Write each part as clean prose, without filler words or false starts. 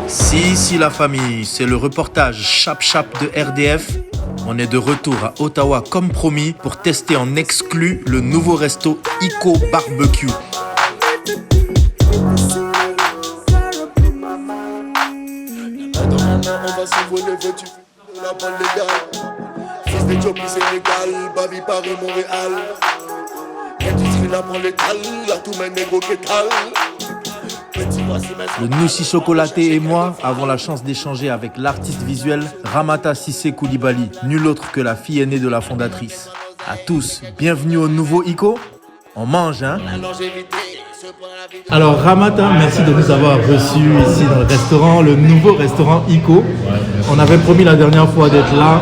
Si la famille, c'est le reportage Chap Chap de RDF. On est de retour à Ottawa comme promis pour tester en exclu le nouveau resto Iko Barbecue. Le Noussi chocolaté et moi avons la chance d'échanger avec l'artiste visuel Ramata Cissé Koulibaly, nul autre que la fille aînée de la fondatrice. À tous, bienvenue au nouveau Iko. On mange, hein? Alors Ramata, merci de nous avoir reçus ici dans le restaurant, le nouveau restaurant Iko. On avait promis la dernière fois d'être là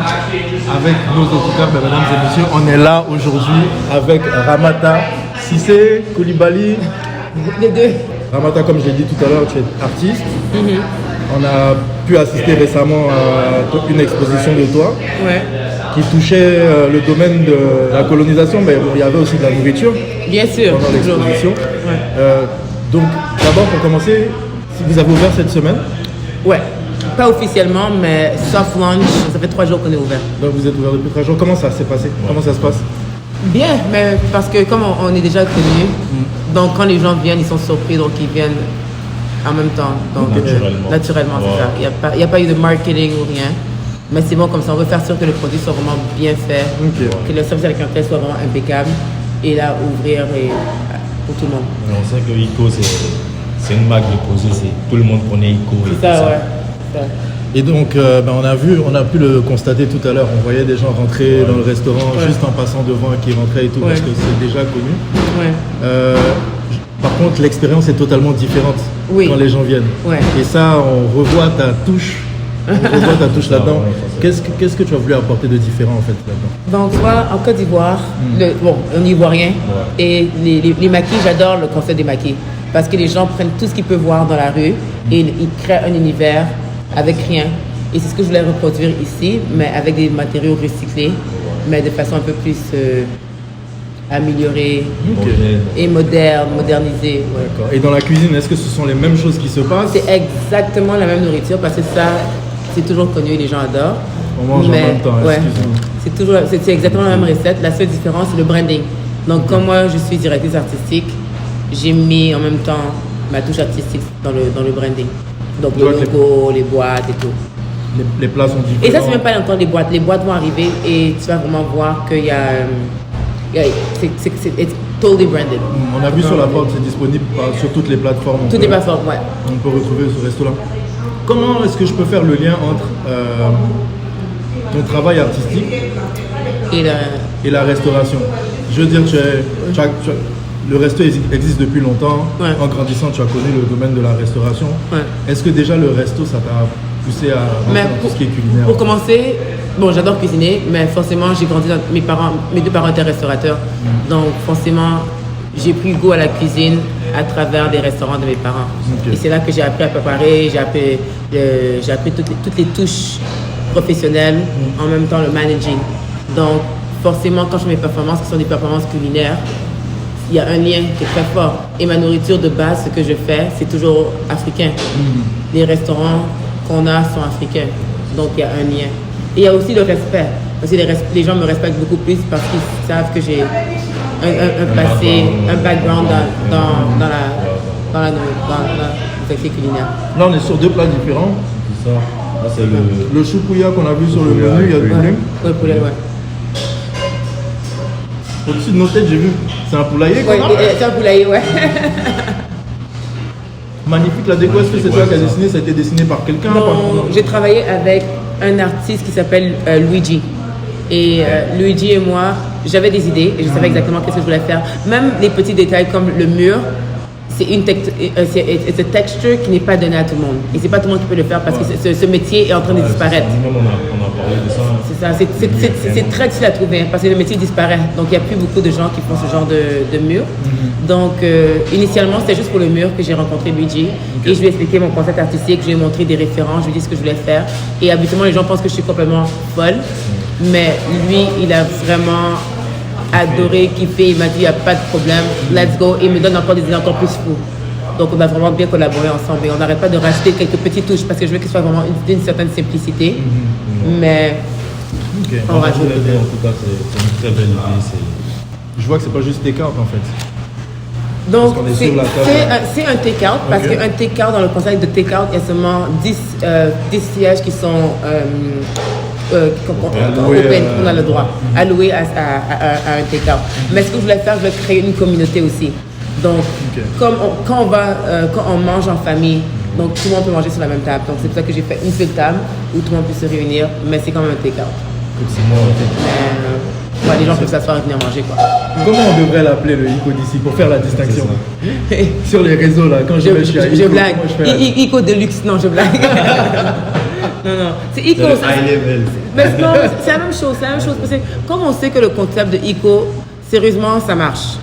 avec nos auditeurs, mais mesdames et messieurs, on est là aujourd'hui avec Ramata Cissé Koulibaly. Les deux. Ramata, comme je l'ai dit tout à l'heure, tu es artiste. On a pu assister récemment à une exposition de toi qui touchait le domaine de la colonisation, mais il y avait aussi de la nourriture. Bien sûr. Pendant l'exposition. Donc, d'abord, pour commencer, si vous avez ouvert cette semaine? Ouais, pas officiellement, mais soft launch, ça fait 3 jours qu'on est ouvert. Donc, vous êtes ouvert depuis 3 jours. Comment ça s'est passé? Comment ça se passe? Bien, mais parce que comme on est déjà connus, donc quand les gens viennent, ils sont surpris, donc ils viennent en même temps. Donc, naturellement, c'est ça. Il n'y a pas eu de marketing ou rien. Mais c'est bon comme ça, on veut faire sûr que le produit soit vraiment bien fait, que le service à la clientèle soit vraiment impeccable, et là, ouvrir pour tout le monde. On sait que Iko, c'est une marque de posée, tout le monde connaît Iko. C'est ça, ouais. C'est ça. Et donc, on a pu le constater tout à l'heure, on voyait des gens rentrer dans le restaurant juste en passant devant qui rentraient et tout, parce que c'est déjà connu. Par contre, l'expérience est totalement différente quand les gens viennent. Et ça, on revoit ta touche. Là-dedans. Qu'est-ce que tu as voulu apporter de différent en fait là-dedans? Donc, toi, en Côte d'Ivoire, on n'y voit rien. Et les maquis, j'adore le concept des maquis. Parce que les gens prennent tout ce qu'ils peuvent voir dans la rue et ils créent un univers avec rien. Et c'est ce que je voulais reproduire ici, mais avec des matériaux recyclés, mais de façon un peu plus améliorée et modernisée. D'accord. Et dans la cuisine, est-ce que ce sont les mêmes choses qui se passent? C'est exactement la même nourriture parce que ça, c'est toujours connu et les gens adorent. On mange en même temps, excuse-moi. C'est exactement la même recette. La seule différence, c'est le branding. Donc, comme moi, je suis directrice artistique, j'ai mis en même temps ma touche artistique dans le branding. Donc, le logo, les boîtes et tout. Les plats sont différents. Et ça, c'est même pas encore des boîtes. Les boîtes vont arriver et tu vas vraiment voir qu'il y a... c'est totally branded. On a vu sur la porte, c'est disponible sur toutes les plateformes. Toutes les plateformes, ouais. On peut retrouver ce resto-là. Comment est-ce que je peux faire le lien entre ton travail artistique et la restauration? Je veux dire, le resto existe depuis longtemps. En grandissant, tu as connu le domaine de la restauration. Est-ce que déjà le resto, ça t'a poussé à rentrer dans tout ce qui est culinaire? Pour commencer, j'adore cuisiner, mais forcément, j'ai grandi dans mes deux parents étaient restaurateurs. Donc, forcément, j'ai pris goût à la cuisine à travers les restaurants de mes parents. Et c'est là que j'ai appris à préparer, j'ai appris toutes les touches professionnelles, en même temps le managing. Donc, forcément, quand je fais mes performances, qui sont des performances culinaires, il y a un lien qui est très fort. Et ma nourriture de base, ce que je fais, c'est toujours africain. Les restaurants qu'on a sont africains. Donc, il y a un lien. Et il y a aussi le respect. Parce que les gens me respectent beaucoup plus parce qu'ils savent que j'ai un passé, un background dans la société culinaire. Là, on est sur 2 plats différents. C'est ça. Là, c'est le choupouya qu'on a vu sur le menu, il y a du poulet. Le poulet, Au-dessus de nos têtes, j'ai vu. C'est un poulailler, quoi. C'est un poulailler, Magnifique, la déco, est-ce que c'est toi qui as dessiné? Ça a été dessiné par quelqu'un? J'ai travaillé avec un artiste qui s'appelle Luigi. Et Luigi et moi, j'avais des idées et je savais exactement qu'est-ce que je voulais faire. Même les petits détails comme le mur, c'est une texture qui n'est pas donnée à tout le monde. Et c'est pas tout le monde qui peut le faire parce que ce métier est en train de disparaître. On a parlé de ça. C'est ça, c'est très difficile à trouver parce que le métier disparaît. Donc il n'y a plus beaucoup de gens qui font ce genre de mur. Donc initialement, c'était juste pour le mur que j'ai rencontré Luigi. Et je lui ai expliqué mon concept artistique, je lui ai montré des références, je lui ai dit ce que je voulais faire. Et habituellement, les gens pensent que je suis complètement folle. Mais lui, il a vraiment adoré, kiffé. Il m'a dit, il n'y a pas de problème, let's go. Et il me donne encore des idées encore plus fous. Donc on a vraiment bien collaboré ensemble et on n'arrête pas de rajouter quelques petites touches parce que je veux qu'il soit vraiment d'une certaine simplicité. Mais on rajoute. En tout cas, c'est une très belle idée. Je vois que c'est pas juste take-out en fait. Donc Parce qu'on est sur la table. c'est un take-out parce Ok. qu'un take-out, dans le concept de take-out, il y a seulement 10 sièges qui sont qu'on a le droit alloués à un take-out. Mais ce que je voulais faire, je voulais créer une communauté aussi. Donc, quand on mange en famille, donc tout le monde peut manger sur la même table. Donc c'est pour ça que j'ai fait une seule table où tout le monde peut se réunir, mais c'est quand même un take-out. Les gens peuvent s'asseoir et venir manger, quoi. Comment on devrait l'appeler le ICO d'ici pour faire la distinction? Sur les réseaux là, quand je vais chez ICO, Je blague. comment je fais? ICO Deluxe, non, je blague. non. C'est ICO. High level. Mais non, c'est la même chose. Parce que comme on sait que le concept de ICO, sérieusement, ça marche.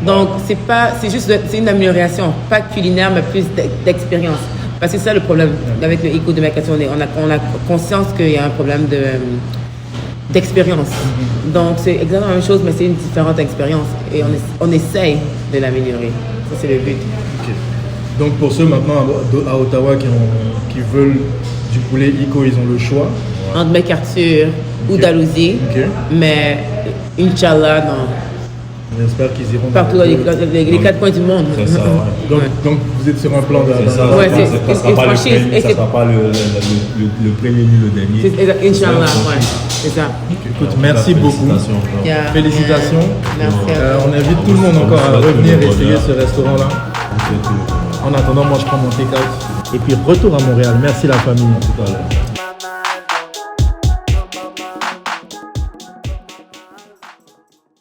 Donc, c'est une amélioration, pas culinaire, mais plus d'expérience. Parce que c'est ça le problème avec le ICO de Mercature. On a conscience qu'il y a un problème d'expérience. Donc, c'est exactement la même chose, mais c'est une différente expérience. Et on essaye de l'améliorer. Ça, c'est le but. Ok. Donc pour ceux maintenant à Ottawa qui veulent du poulet ICO, ils ont le choix. Entre Mercature ou Dalhousie. Ok. Mais, Inch'Allah, non. On espère qu'ils iront Partout dans les 4 coins du monde. C'est ça, ouais. Donc vous êtes sur un plan C'est ça, Ouais, ça c'est sera pas le franchise, premier, et ça c'est- sera pas le premier ni le dernier. Inch'Allah, ouais. C'est ça. Écoute, merci beaucoup. Félicitations encore. Yeah. Félicitations. Merci. On invite tout le monde encore à revenir essayer ce restaurant-là. On fait tout. En attendant, moi je prends mon take-out. Et puis retour à Montréal. Merci la famille. Tout à l'heure.